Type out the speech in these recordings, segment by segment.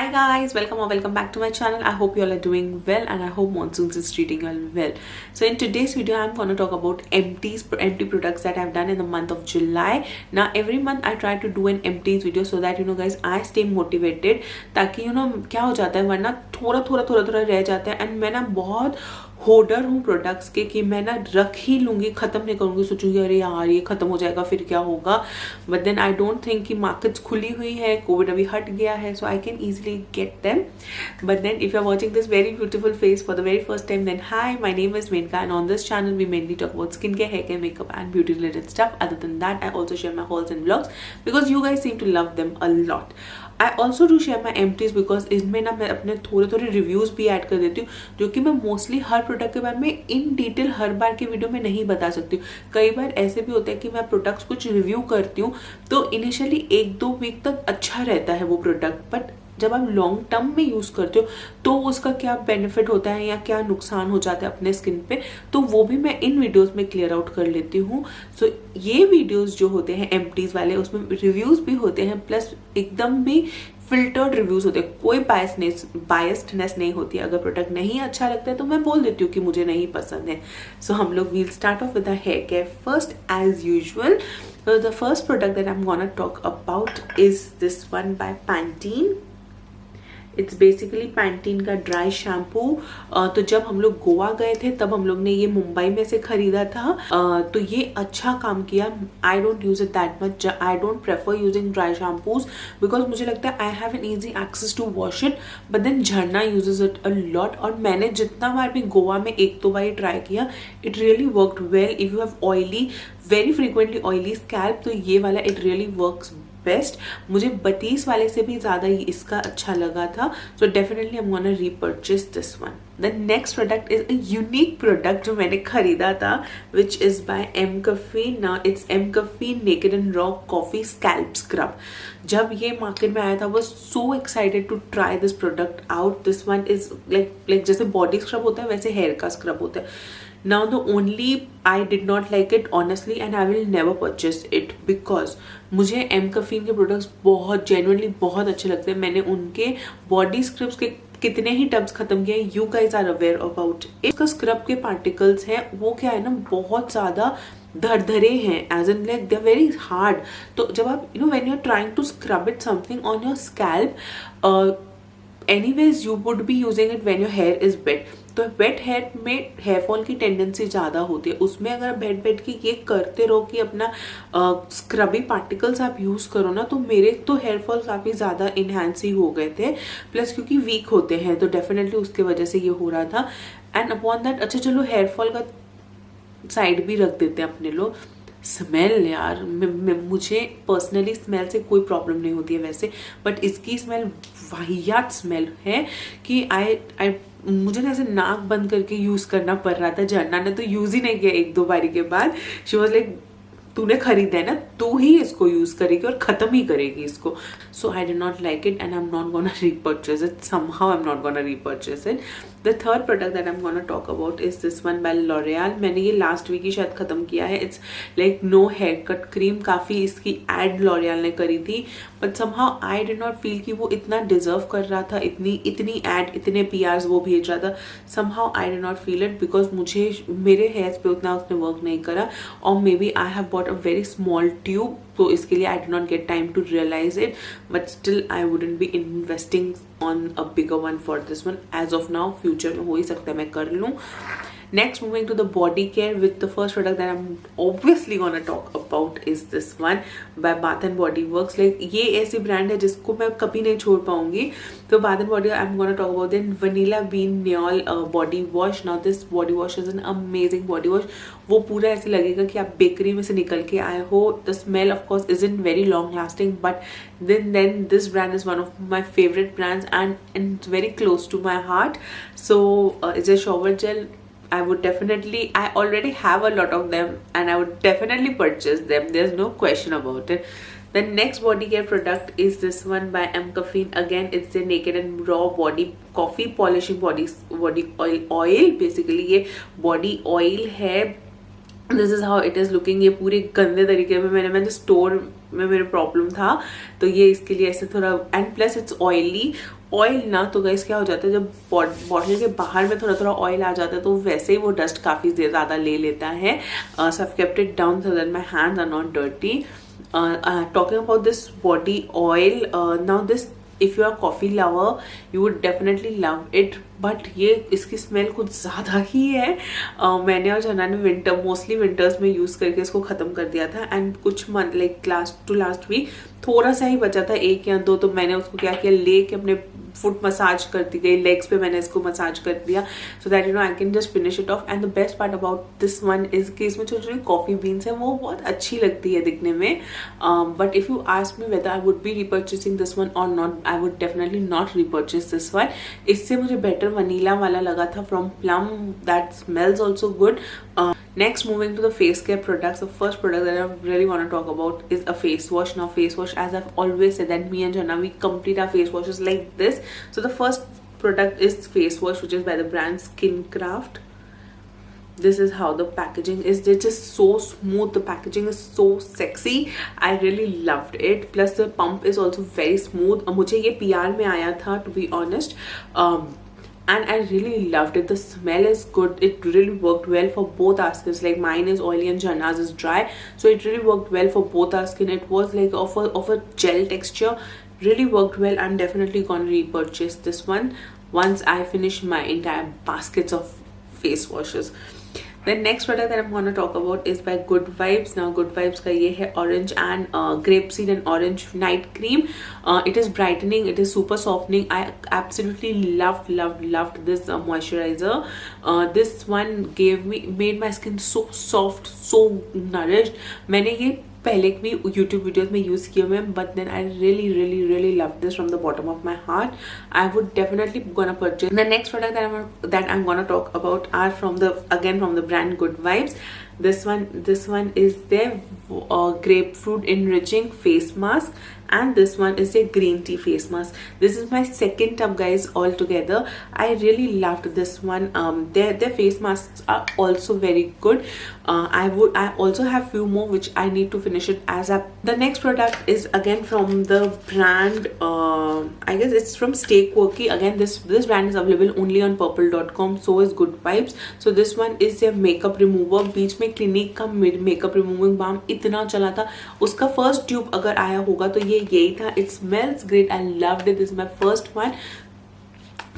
Hi guys, welcome or welcome back to my channel. I hope you all are doing well and I hope monsoons is treating you all well. So in today's video, I'm going to talk about empty products that I've done in the month of July. Now every month I try to do an empties video so that guys I stay motivated. ताकि क्या हो जाता है वरना थोड़ा रह जाता है एंड मैं ना बहुत होल्डर हूँ प्रोडक्ट्स के कि मैं ना रख ही लूँगी, ख़त्म नहीं करूँगी, सोचूंगी अरे यार ये ख़त्म हो जाएगा फिर क्या होगा. But then I don't think कि मार्केट्स खुली हुई है, कोविड अभी हट गया है, so I can easily get them. But then if you are watching this very beautiful face for the very first time, then hi, my name is Menaka and on this channel we mainly talk about skin care, hair care, makeup and beauty related stuff. Other than that I also share my halls and vlogs because you guys seem to love them a lot. I also do share my empties because इसमें ना मैं अपने थोड़े reviews भी add कर देती हूँ जो कि मैं मोस्टली हर प्रोडक्ट के बारे में इन डिटेल हर बार के वीडियो में नहीं बता सकती हूँ. कई बार ऐसे भी होता है कि मैं प्रोडक्ट्स कुछ रिव्यू करती हूँ तो इनिशियली 1-2 वीक तक अच्छा रहता है वो प्रोडक्ट, बट जब आप लॉन्ग टर्म में यूज़ करते हो तो उसका क्या बेनिफिट होता है या क्या नुकसान हो जाता है अपने स्किन पे, तो वो भी मैं इन वीडियोस में क्लियर आउट कर लेती हूँ. सो ये वीडियोस जो होते हैं एम्प्टीज वाले उसमें रिव्यूज़ भी होते हैं प्लस एकदम भी फिल्टर्ड रिव्यूज होते हैं, कोई बायस्डनेस नहीं होती. अगर प्रोडक्ट नहीं अच्छा लगता है तो मैं बोल देती हूँ कि मुझे नहीं पसंद है. सो हम लोग will start off with the hair care first as usual. So the first product that I'm gonna talk about is this one by Pantene. It's basically Pantene का ड्राई शैम्पू. तो जब हम लोग गोवा गए थे तब हम लोग ने ये मुंबई में से खरीदा था. तो ये अच्छा काम किया. I don't use it that much. I don't prefer using dry shampoos because मुझे लगता है I have an easy access to wash it, but then Jharna uses it a lot. और मैंने जितना बार भी गोवा में 1-2 बार ट्राई किया, it really worked well. If you have oily, very frequently oily scalp, तो ये वाला इट रियली वर्क्स बेस्ट. मुझे बटीस वाले से भी ज़्यादा इसका अच्छा लगा था. So definitely I am gonna repurchase this one. The next product is a unique product जो मैंने खरीदा था which is by mCaffeine. Now it's mCaffeine naked and raw coffee scalp scrub. जब ये मार्केट में आया था, was so excited to try this product out. This one is like जैसे बॉडी स्क्रब होता है वैसे हेयर का स्क्रब होता है. Now the only I did not like it honestly and I will never purchase it because मुझे M caffeine के products बहुत जेन्युइनली बहुत अच्छे लगते हैं. मैंने उनके बॉडी स्क्रब्स के कितने ही टब्स खत्म किए. You guys are aware about it. इसका स्क्रब के पार्टिकल्स हैं वो क्या है ना, बहुत ज़्यादा धरधरे हैं, as in like they are very hard. तो जब आप when you are trying to scrub it something on your scalp, anyways you would be using it when your hair is wet. तो वेट हेयर में hair fall की tendency ज़्यादा होती है. उसमें अगर आप बैठ के ये करते रहो कि अपना स्क्रबी पार्टिकल्स आप यूज़ करो ना, तो मेरे तो हेयरफॉल काफ़ी ज़्यादा इन्हांस ही हो गए थे. प्लस क्योंकि वीक होते हैं तो डेफिनेटली उसके वजह से ये हो रहा था. एंड अपॉन दैट, अच्छा चलो हेयरफॉल का साइड भी रख देते हैं अपने लोग. स्मेल यार, मुझे पर्सनली स्मेल से कोई प्रॉब्लम नहीं होती है वैसे, बट इसकी स्मेल वाहियात स्मेल है कि मुझे ना ऐसे नाक बंद करके यूज़ करना पड़ रहा था. झरना ने तो यूज़ ही नहीं किया 1-2 बारी के बाद. शी वॉज लाइक तूने खरीदा है ना, तू ही इसको यूज़ करेगी और ख़त्म ही करेगी इसको. So I did not like it and I am not gonna repurchase it. Somehow I am not gonna repurchase it. The third product that I am gonna talk about is this one by L'Oreal. मैंने ये last week ही शायद ख़त्म किया है. It's like no hair cut cream. काफ़ी इसकी ad L'Oreal ने करी थी, but somehow I did not feel कि वो इतना डिजर्व कर रहा था. इतनी एड, इतने PRs वो भेज रहा था. Somehow I did not feel it because मुझे मेरे हेयर्स पे उतना उसने वर्क नहीं करा. और maybe I have bought a very small tube, तो इसके लिए I did not get time to realise it. But still I wouldn't be investing on a bigger one for this one as of now. Future में हो ही सकता है मैं कर लूँ. Next, moving to the body care with the first product that I'm obviously gonna talk about is this one by Bath and Body Works. Like ये ऐसी brand है जिसको मैं कभी नहीं छोड़ पाऊंगी. तो Bath and Body, I'm gonna talk about then Vanilla Bean Neol body wash. Now this body wash is an amazing body wash. वो पूरा ऐसे लगेगा कि आप बेकरी में से निकल के आए हो. The smell of course isn't very long lasting, but then this brand is one of my favorite brands and it's very close to my heart. So it's a shower gel. I would definitely, I already have a lot of them and I would definitely purchase them. There's no question about it. The next body care product is this one by M Caffeine. Again, it's the naked and raw body coffee polishing body oil. Basically ये body oil है this is how it is looking. ये पूरे गंदे तरीके में मैंने store में मेरे प्रॉब्लम था, तो ये इसके लिए ऐसे थोड़ा, and plus it's oily. Oil ना तो गाइस क्या हो जाता है, जब बॉटल के बाहर में थोड़ा थोड़ा ऑयल आ जाता है तो वैसे ही वो डस्ट काफ़ी ज़्यादा ले लेता है। So I kept it down so that my hands are not dirty. Talking about this body oil, now this, if you are coffee lover you would definitely love it, but ये इसकी smell कुछ ज़्यादा ही है। मैंने और जना ने mostly winters में यूज़ करके इसको ख़त्म कर दिया था, एंड कुछ मंथ लाइक लास्ट वीक थोड़ा सा ही बचा था, 1 या 2, तो मैंने उसको क्या किया, लेके अपने फुट मसाज करती गई, लेग्स पे मैंने इसको मसाज कर दिया, so that you know I can just finish it of. And the best part about this one is कि इसमें छोटी छोटी कॉफी बीन्स है, वो बहुत अच्छी लगती है दिखने में। But if you ask me whether I would be repurchasing this one or not, I would definitely not repurchase this one. इससे मुझे बेटर वनीला वाला लगा था from Plum, that smells also good. Next, moving to the face care products, the first product that I really want to talk about is a face wash. Now, face wash, as I've always said, that me and Jana, we complete our face washes like this. So the first product is face wash, which is by the brand Skincraft. This is how the packaging is. It's just so smooth. The packaging is so sexy. I really loved it. Plus the pump is also very smooth. मुझे ये PR में आया था, to be honest. And I really loved it. The smell is good. It really worked well for both our skins. Like mine is oily and Jana's is dry, so it really worked well for both our skin. It was like of a gel texture. Really worked well. I'm definitely gonna repurchase this one once I finish my entire baskets of face washes. The next product that I'm going to talk about is by Good Vibes. Now Good Vibes का ये है orange and grapeseed and orange night cream. It is brightening. It is super softening. I absolutely loved this moisturizer. This one made my skin so soft, so nourished. मैंने ये पहले भी YouTube videos में use किए हुए हैं, but then I really love this from the bottom of my heart. I would definitely gonna purchase. The next product that I'm gonna talk about are from the brand Good Vibes. This one is their grapefruit enriching face mask, and this one is a green tea face mask. This is my second tub, guys, altogether. I really loved this one. Their face masks are also very good. I also have few more which I need to finish it as up. The next product is again from the brand, I guess it's from Stay Quirky. Again, this brand is available only on purple.com. So is Good Vibes. So this one is a makeup remover. बीच में clinic का makeup removing balm इतना चला था, उसका first tube अगर आया होगा तो ये यही था. It smells great. I loved it. This is my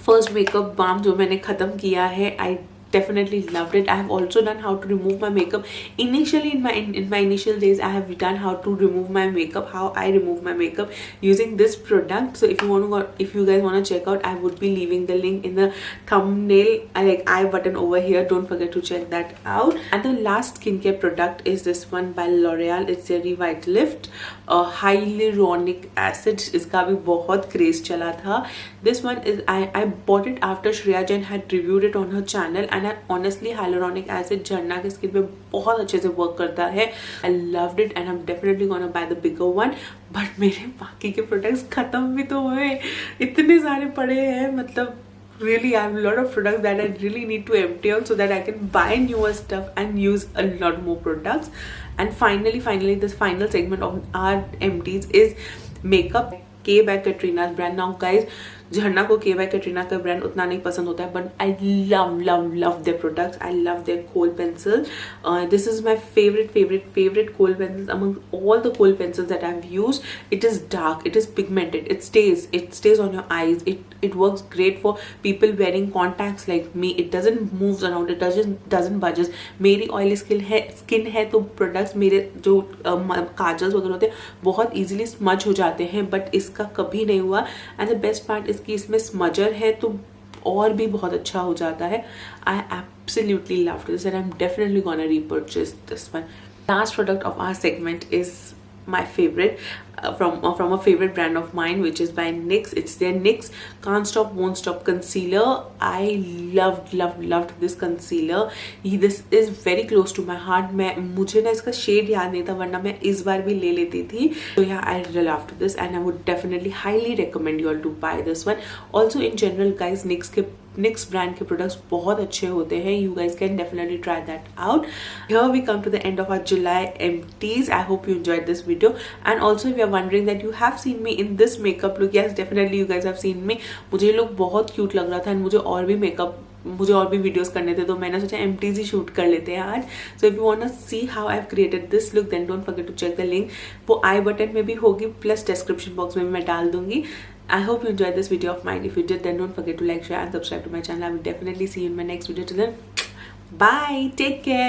first makeup balm जो मैंने खत्म किया है. आई definitely loved it. I have also done how to remove my makeup. Initially in my initial days, I have done how to remove my makeup, how I remove my makeup using this product. So if you guys want to check out, I would be leaving the link in the thumbnail, like I button over here. Don't forget to check that out. And the last skincare product is this one by L'Oreal. It's their Revitalift hyaluronic acid. इसका भी बहुत craze चला था. This one is I bought it after Shreya Jain had reviewed it on her channel, and honestly hyaluronic acid झरना के skin पे बहुत अच्छे से वर्क करता है. I loved it and I'm definitely gonna buy the bigger one. But मेरे बाकी के प्रोडक्ट्स खत्म भी तो हुए, इतने सारे पड़े हैं. मतलब really I have a lot of products that I really need to empty out so that I can buy newer stuff and use a lot more products. And finally this final segment of our empties is makeup. K by Katrina's brand. Now guys, झरना को K by Katrina का brand उतना नहीं पसंद होता है, but I love their products. I love their kohl pencil. This is my favorite kohl pencils among all the kohl pencils that I've used. It is dark, it is pigmented, it stays on your eyes. It works great for people wearing contacts like me. It doesn't move around, it doesn't budges. मेरी oily skin है तो products मेरे जो kajals वगैरह होते हैं बहुत easily smudge हो जाते हैं, बट इसका कभी नहीं हुआ. And the best part इसकी इसमें स्मजर है तो और भी बहुत अच्छा हो जाता है. I absolutely loved this and I'm definitely gonna repurchase this one. Last product of our segment is my favorite. from a favorite brand of mine, which is by NYX. It's their NYX Can't Stop Won't Stop concealer. I loved this concealer. This is very close to my heart. मुझे ना इसका shade याद नहीं था, वरना मैं इस बार भी ले लेती थी. So yeah, I loved this and I would definitely highly recommend you all to buy this one. Also in general guys, NYX brand के products बहुत अच्छे होते हैं. You guys can definitely try that out. Here we come to the end of our July empties. I hope you enjoyed this video. And also if you are wondering that you have seen me in this makeup look, yes definitely you guys have seen me. मुझे ये look बहुत cute लग रहा था and मुझे और भी videos करने थे, तो मैंने सोचा एमटीज ही शूट कर लेते हैं आज. So if you want to see how I have created this look then don't forget to check the link. वो आई बटन में भी होगी प्लस डिस्क्रिप्शन बॉक्स में भी मैं डाल दूंगी. I hope you enjoyed this video of mine. If you did, then don't forget to like, share and subscribe to my channel. I will definitely see you in my next video. Till then, bye. Take care.